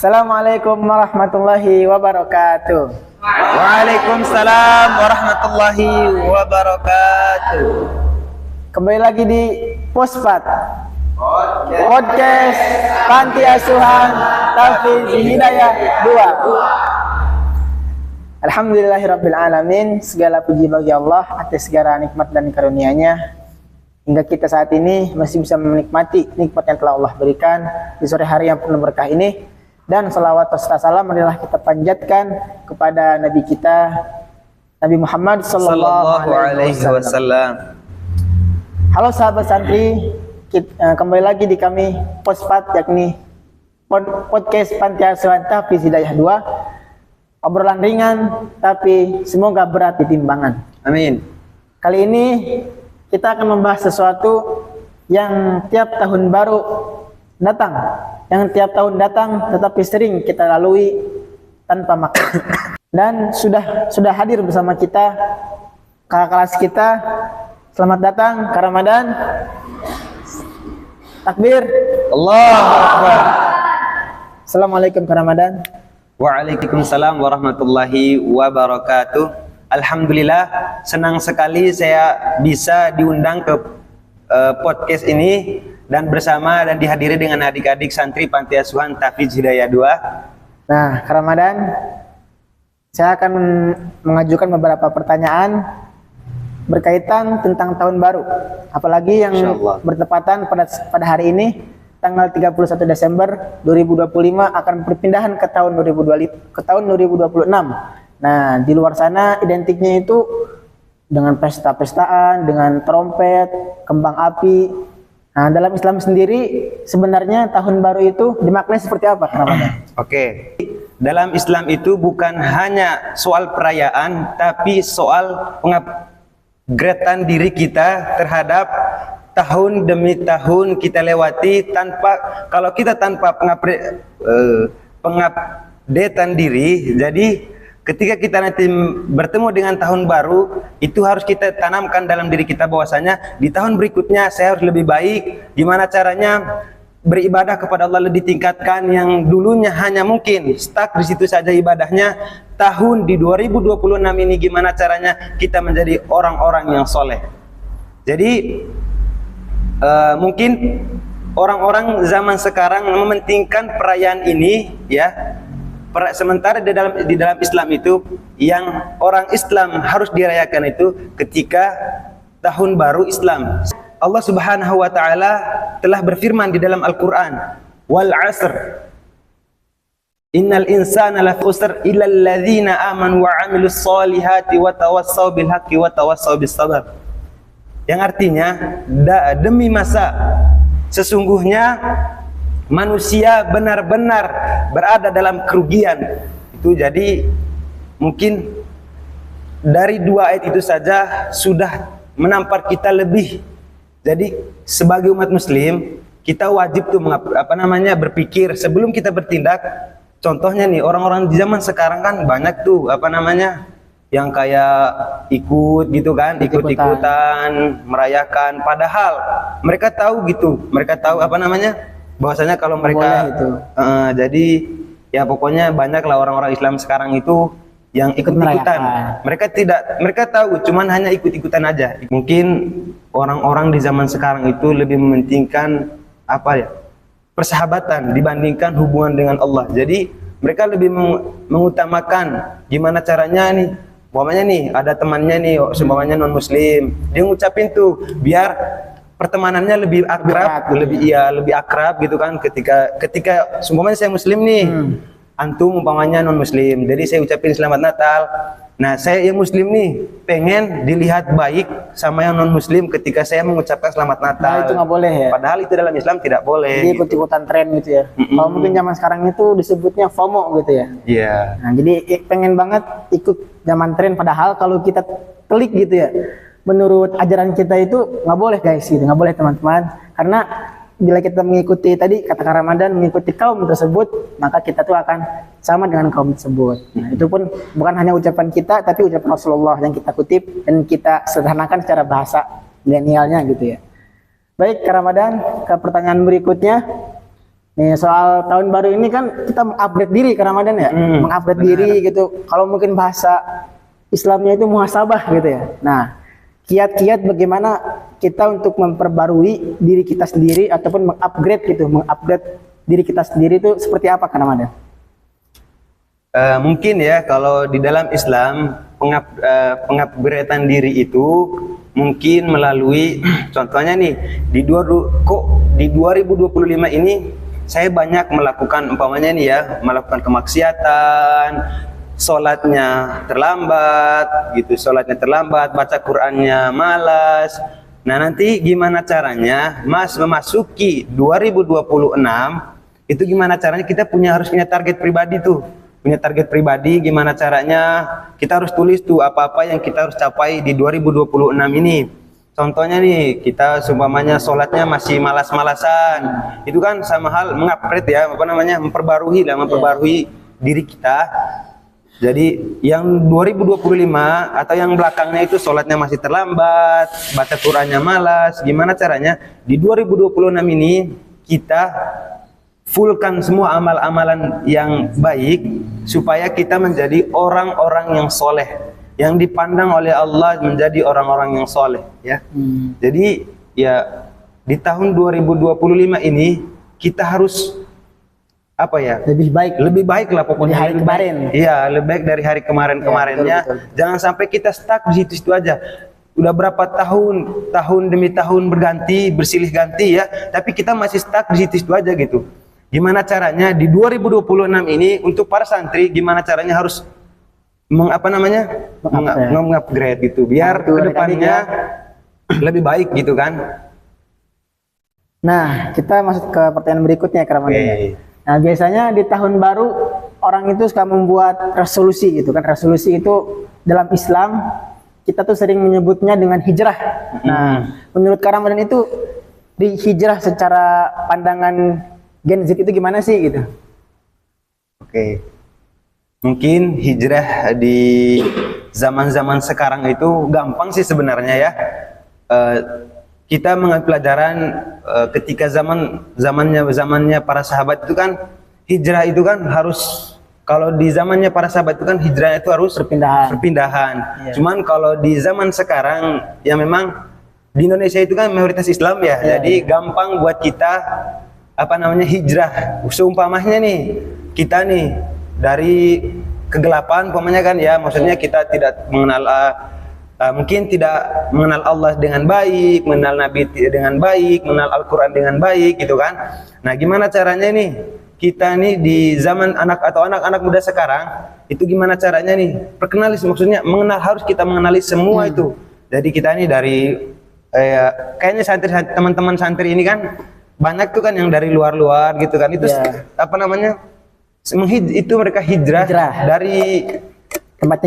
Assalamualaikum warahmatullahi wabarakatuh. Waalaikumsalam warahmatullahi wabarakatuh. Kembali lagi di Pospat Podcast Panti Asuhan Tahfidz Hidayah 2. Alhamdulillahirabbil alamin. Segala puji bagi Allah atas segala nikmat dan karunia-Nya hingga kita saat ini masih bisa menikmati nikmat yang telah Allah berikan di sore hari yang penuh berkah ini. Dan salawat serta salam marilah kita panjatkan kepada Nabi kita Nabi Muhammad sallallahu alaihi wasallam. Halo sahabat santri, kembali lagi di kami Pospat, yakni Podcast Panti Asuhan Tahfidz Hidayah 2. Obrolan ringan tapi semoga berat di timbangan. Amin. Kali ini kita akan membahas sesuatu yang tiap tahun baru datang, yang tiap tahun datang tetapi sering kita lalui tanpa maksud. Dan sudah hadir bersama kita kakak kelas kita. Selamat datang ke Ramadan. Takbir. Allahu Akbar. Assalamualaikum ke Ramadan. Waalaikumsalam warahmatullahi wabarakatuh. Alhamdulillah, senang sekali saya bisa diundang ke podcast ini dan bersama dan dihadiri dengan adik-adik santri Panti Asuhan Tahfidz Hidayah 2. Nah, ke Ramadan saya akan mengajukan beberapa pertanyaan berkaitan tentang tahun baru. Apalagi yang bertepatan pada hari ini tanggal 31 Desember 2025 akan perpindahan ke tahun 2026. Nah, di luar sana identiknya itu dengan pesta-pestaan, dengan trompet, kembang api. Nah, dalam Islam sendiri sebenarnya tahun baru itu dimaknai seperti apa, Ramadan? Oke. Dalam Islam itu bukan hanya soal perayaan, tapi soal pengupgradean diri kita terhadap tahun demi tahun kita lewati kalau kita tanpa pengupdatean diri. Jadi ketika kita nanti bertemu dengan tahun baru, itu harus kita tanamkan dalam diri kita bahwasanya di tahun berikutnya saya harus lebih baik. Gimana caranya beribadah kepada Allah lebih ditingkatkan, yang dulunya hanya mungkin stuck di situ saja ibadahnya. Tahun di 2026 ini gimana caranya kita menjadi orang-orang yang soleh. Jadi mungkin orang-orang zaman sekarang mementingkan perayaan ini, ya. Sementara di dalam Islam itu yang orang Islam harus dirayakan itu ketika tahun baru Islam. Allah Subhanahu wa taala telah berfirman di dalam Al-Qur'an, "Wal 'asr. Innal insana lafi khusr illa alladzina amanu wa 'amilus solihati wa tawassaw bil haqqi wa tawassaw bis sabr." Yang artinya demi masa sesungguhnya manusia benar-benar berada dalam kerugian. Itu jadi mungkin dari dua ayat itu saja sudah menampar kita lebih. Jadi sebagai umat muslim kita wajib tuh berpikir sebelum kita bertindak. Contohnya nih, orang-orang di zaman sekarang kan banyak tuh yang kayak ikut gitu kan, ikut-ikutan merayakan, padahal mereka tahu bahwasanya kalau mereka jadi ya pokoknya banyaklah orang-orang Islam sekarang itu yang ikut-ikutan. Mereka tahu, cuman hanya ikut-ikutan aja. Mungkin orang-orang di zaman sekarang itu lebih mementingkan persahabatan dibandingkan hubungan dengan Allah. Jadi mereka lebih mengutamakan gimana caranya nih. Umpamanya nih ada temannya nih, semuanya non muslim, dia ngucapin tuh biar pertemanannya lebih akrab, lebih akrab gitu kan. Ketika umpamanya saya muslim nih, antum umpamanya non muslim, jadi saya ucapin selamat Natal. Nah, saya yang muslim nih pengen dilihat baik sama yang non muslim ketika saya mengucapkan selamat Natal. Nah, itu nggak boleh ya. Padahal itu dalam Islam tidak boleh. Jadi ikut-ikutan tren gitu ya. Kalau mungkin zaman sekarang itu disebutnya FOMO gitu ya. Iya. Nah, jadi pengen banget ikut zaman tren, padahal kalau kita telik gitu ya, menurut ajaran kita itu nggak boleh guys, gitu, nggak boleh teman-teman. Karena bila kita mengikuti tadi kata Ramadan, mengikuti kaum tersebut, maka kita tuh akan sama dengan kaum tersebut. Nah, itu pun bukan hanya ucapan kita, tapi ucapan Rasulullah yang kita kutip dan kita sederhanakan secara bahasa milenialnya gitu ya. Baik, ke Ramadan, ke pertanyaan berikutnya. Nih soal tahun baru ini kan kita mengupgrade diri ke Ramadan ya, mengupgrade diri gitu. Kalau mungkin bahasa Islamnya itu muhasabah gitu ya. Nah, kiat-kiat bagaimana kita untuk memperbarui diri kita sendiri ataupun mengupgrade gitu, mengupgrade diri kita sendiri itu seperti apa ke Ramadan? Mungkin ya kalau di dalam Islam pengupgradean diri itu mungkin melalui contohnya nih di 2025 ini saya banyak melakukan umpamanya nih ya, melakukan kemaksiatan, sholatnya terlambat gitu, sholatnya terlambat, baca Qur'annya malas. Nah nanti gimana caranya memasuki 2026 itu gimana caranya kita harus punya target pribadi tuh, punya target pribadi gimana caranya kita harus tulis tuh apa-apa yang kita harus capai di 2026 ini. Contohnya nih, kita seumpamanya sholatnya masih malas-malasan, itu kan sama hal mengupgrade ya, memperbarui diri kita. Jadi yang 2025 atau yang belakangnya itu sholatnya masih terlambat, baca Qur'annya malas, gimana caranya di 2026 ini kita fullkan semua amal-amalan yang baik supaya kita menjadi orang-orang yang soleh, yang dipandang oleh Allah menjadi orang-orang yang soleh ya. Jadi ya di tahun 2025 ini kita harus apa ya, lebih baik lah pokoknya hari kemarin. Iya, lebih baik dari hari kemarin-kemarinnya. Betul. Jangan sampai kita stuck di situ aja. Udah berapa tahun demi tahun berganti, bersilih ganti ya, tapi kita masih stuck di situ aja gitu. Gimana caranya di 2026 ini untuk para santri gimana caranya harus mengupgrade gitu biar kedepannya lebih baik gitu kan. Nah, kita masuk ke pertanyaan berikutnya ya, Ramadan. Nah, biasanya di tahun baru orang itu suka membuat resolusi gitu kan. Resolusi itu dalam Islam kita tuh sering menyebutnya dengan hijrah. Nah, menurut Kak Ramadan itu di hijrah secara pandangan Gen Z itu gimana sih gitu? Oke. Mungkin hijrah di zaman-zaman sekarang itu gampang sih sebenarnya ya. Kita mengambil pelajaran ketika zamannya para sahabat itu kan hijrah itu kan harus, kalau di zamannya para sahabat itu kan hijrah itu harus perpindahan. Yeah. Cuman kalau di zaman sekarang ya memang di Indonesia itu kan mayoritas Islam ya. Jadi gampang buat kita hijrah. Seumpamanya nih kita nih dari kegelapan umpamanya kan ya, maksudnya kita tidak mengenal mungkin tidak mengenal Allah dengan baik, mengenal Nabi dengan baik, mengenal Al-Quran dengan baik gitu kan. Nah gimana caranya nih kita nih di zaman anak-anak muda sekarang itu gimana caranya nih maksudnya harus kita mengenali semua itu. Jadi kita nih dari kayaknya teman-teman santri ini kan banyak tuh kan yang dari luar-luar gitu kan, itu itu mereka hijrah dari tempat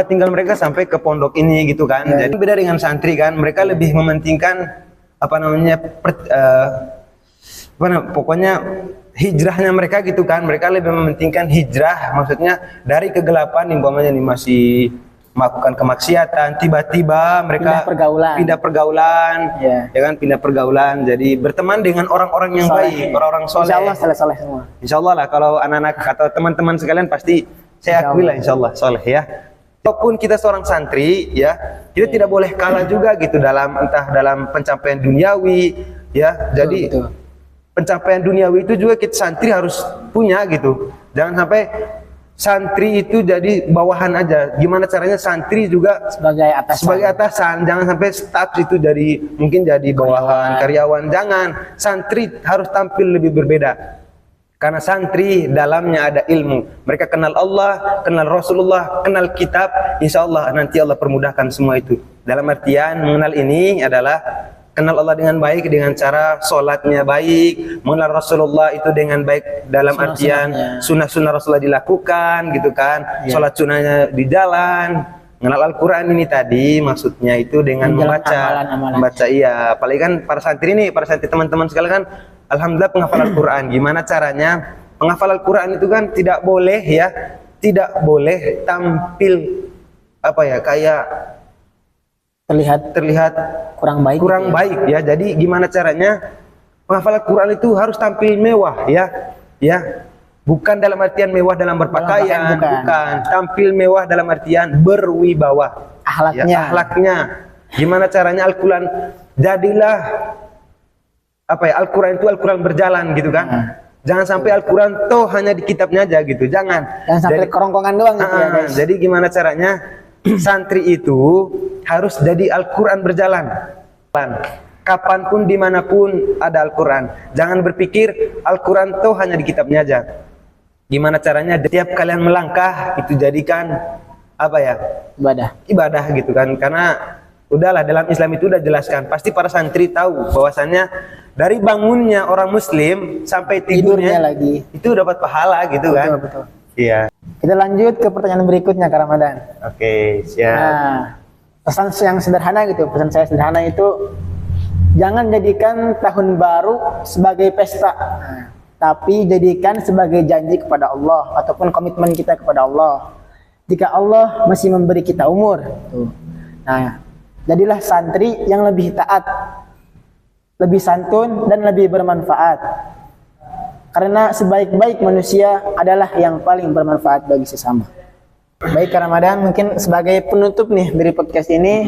tinggal mereka sampai ke pondok ini gitu kan. Jadi beda dengan santri kan, mereka lebih mementingkan pokoknya hijrahnya mereka gitu kan. Mereka lebih mementingkan hijrah, maksudnya dari kegelapan umpamanya nih masih melakukan kemaksiatan, tiba-tiba mereka pindah pergaulan, ya kan, pindah pergaulan, jadi berteman dengan orang-orang yang baik, orang-orang soleh. Insyaallah soleh semua. Insyaallah lah, kalau anak-anak atau teman-teman sekalian pasti saya akui lah insyaallah soleh ya. Walaupun kita seorang santri ya, kita tidak boleh kalah juga gitu entah dalam pencapaian duniawi ya. Jadi pencapaian duniawi itu juga kita santri harus punya gitu. Jangan sampai santri itu jadi bawahan aja. Gimana caranya santri juga sebagai atasan. Jangan sampai staff itu mungkin jadi bawahan, karyawan. Jangan. Santri harus tampil lebih berbeda. Karena santri dalamnya ada ilmu. Mereka kenal Allah, kenal Rasulullah, kenal kitab. Insya Allah nanti Allah permudahkan semua itu. Dalam artian mengenal ini adalah kenal Allah dengan baik dengan cara sholatnya baik, mengenal Rasulullah itu dengan baik dalam artian sunnah-sunnah Rasulullah dilakukan gitu kan, sholat sunnahnya di jalan, mengenal Al-Quran ini tadi maksudnya itu dengan membaca iya, apalagi kan para santri teman-teman sekalian kan alhamdulillah penghafal Al-Quran. Gimana caranya penghafal Al-Quran itu kan tidak boleh tampil kayak terlihat kurang baik ya. Jadi gimana caranya menghafal Al-Quran itu harus tampil mewah, ya. Ya. Bukan dalam artian mewah dalam berpakaian, bukan. Tampil mewah dalam artian berwibawa. Akhlaknya. Ya, akhlaknya. Gimana caranya Al-Quran? Jadilah apa ya? Al-Quran itu Al-Quran berjalan gitu kan? Jangan sampai Al-Quran toh hanya di kitabnya aja gitu. Jangan sampai kerongkongan doang gitu ya, guys. Jadi gimana caranya santri itu harus jadi Al-Quran berjalan. Kapanpun dimanapun ada Al-Quran. Jangan berpikir Al-Quran toh hanya di kitabnya aja. Gimana caranya setiap kalian melangkah itu jadikan apa ya? Ibadah gitu kan. Karena udahlah dalam Islam itu udah jelaskan. Pasti para santri tahu bahwasannya dari bangunnya orang Muslim sampai tidurnya lagi itu dapat pahala gitu kan. Betul. Iya. Kita lanjut ke pertanyaan berikutnya, Kak Ramadan. Oke, siap. Nah, pesan yang sederhana gitu. Pesan saya sederhana itu jangan jadikan tahun baru sebagai pesta. Tapi jadikan sebagai janji kepada Allah ataupun komitmen kita kepada Allah. Jika Allah masih memberi kita umur. Nah, jadilah santri yang lebih taat, lebih santun dan lebih bermanfaat. Karena sebaik-baik manusia adalah yang paling bermanfaat bagi sesama. Baik, Kak Ramadan, mungkin sebagai penutup nih dari podcast ini,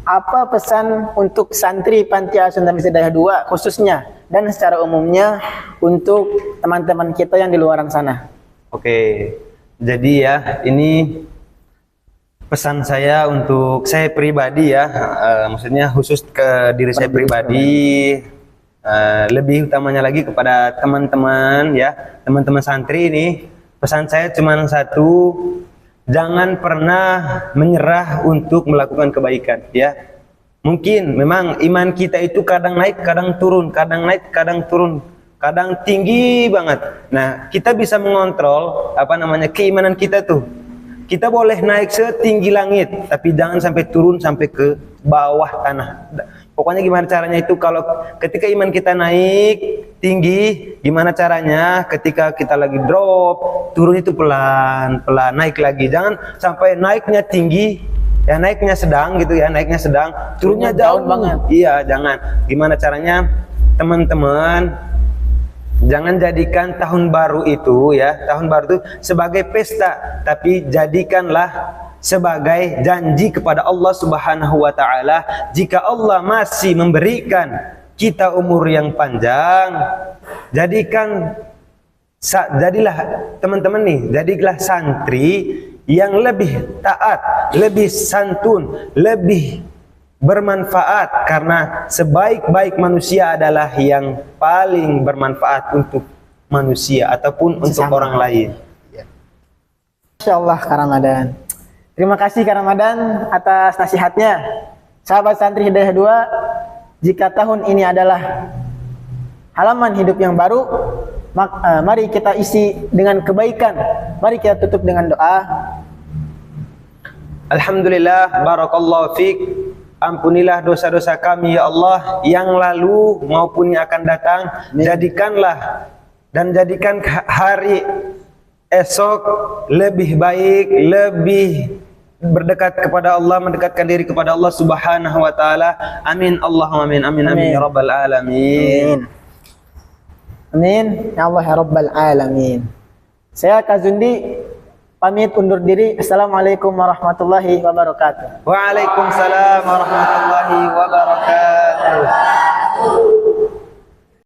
apa pesan untuk santri Panti Asuhan Taman Hidayah 2 khususnya dan secara umumnya untuk teman-teman kita yang di luaran sana? Oke, jadi ya ini pesan saya untuk saya pribadi ya, maksudnya khusus ke diri saya pribadi, lebih utamanya lagi kepada teman-teman ya, teman-teman santri ini, pesan saya cuma satu. Jangan pernah menyerah untuk melakukan kebaikan ya. Mungkin memang iman kita itu kadang naik, kadang turun, kadang naik, kadang turun, kadang tinggi banget. Nah, kita bisa mengontrol keimanan kita tuh. Kita boleh naik setinggi langit, tapi jangan sampai turun sampai ke bawah tanah. Pokoknya gimana caranya itu, kalau ketika iman kita naik tinggi, gimana caranya ketika kita lagi drop, turun itu pelan-pelan, naik lagi. Jangan sampai naiknya tinggi, ya naiknya sedang gitu ya, naiknya sedang, turunnya jauh banget. Iya, jangan. Gimana caranya teman-teman, jangan jadikan tahun baru itu ya, tahun baru itu sebagai pesta, tapi jadikanlah sebagai janji kepada Allah Subhanahu wa taala. Jika Allah masih memberikan kita umur yang panjang, jadilah teman-teman nih, jadilah santri yang lebih taat, lebih santun, lebih bermanfaat, karena sebaik-baik manusia adalah yang paling bermanfaat untuk manusia ataupun untuk orang lain. Masya Allah, Kak Ramadan. Terima kasih Kak Ramadan atas nasihatnya. Sahabat Santri Hidayah 2, jika tahun ini adalah halaman hidup yang baru, mari kita isi dengan kebaikan. Mari kita tutup dengan doa. Alhamdulillah, barakallahu fiik. Ampunilah dosa-dosa kami ya Allah yang lalu maupun yang akan datang. Jadikanlah dan jadikan hari esok lebih baik, lebih berdekat kepada Allah, mendekatkan diri kepada Allah Subhanahu wa taala. Amin. Allahumma amin. Amin amin ya rabbal alamin. Amin ya Allah ya rabbal alamin. Saya Kazundi pamit undur diri. Assalamualaikum warahmatullahi wabarakatuh. Waalaikumsalam warahmatullahi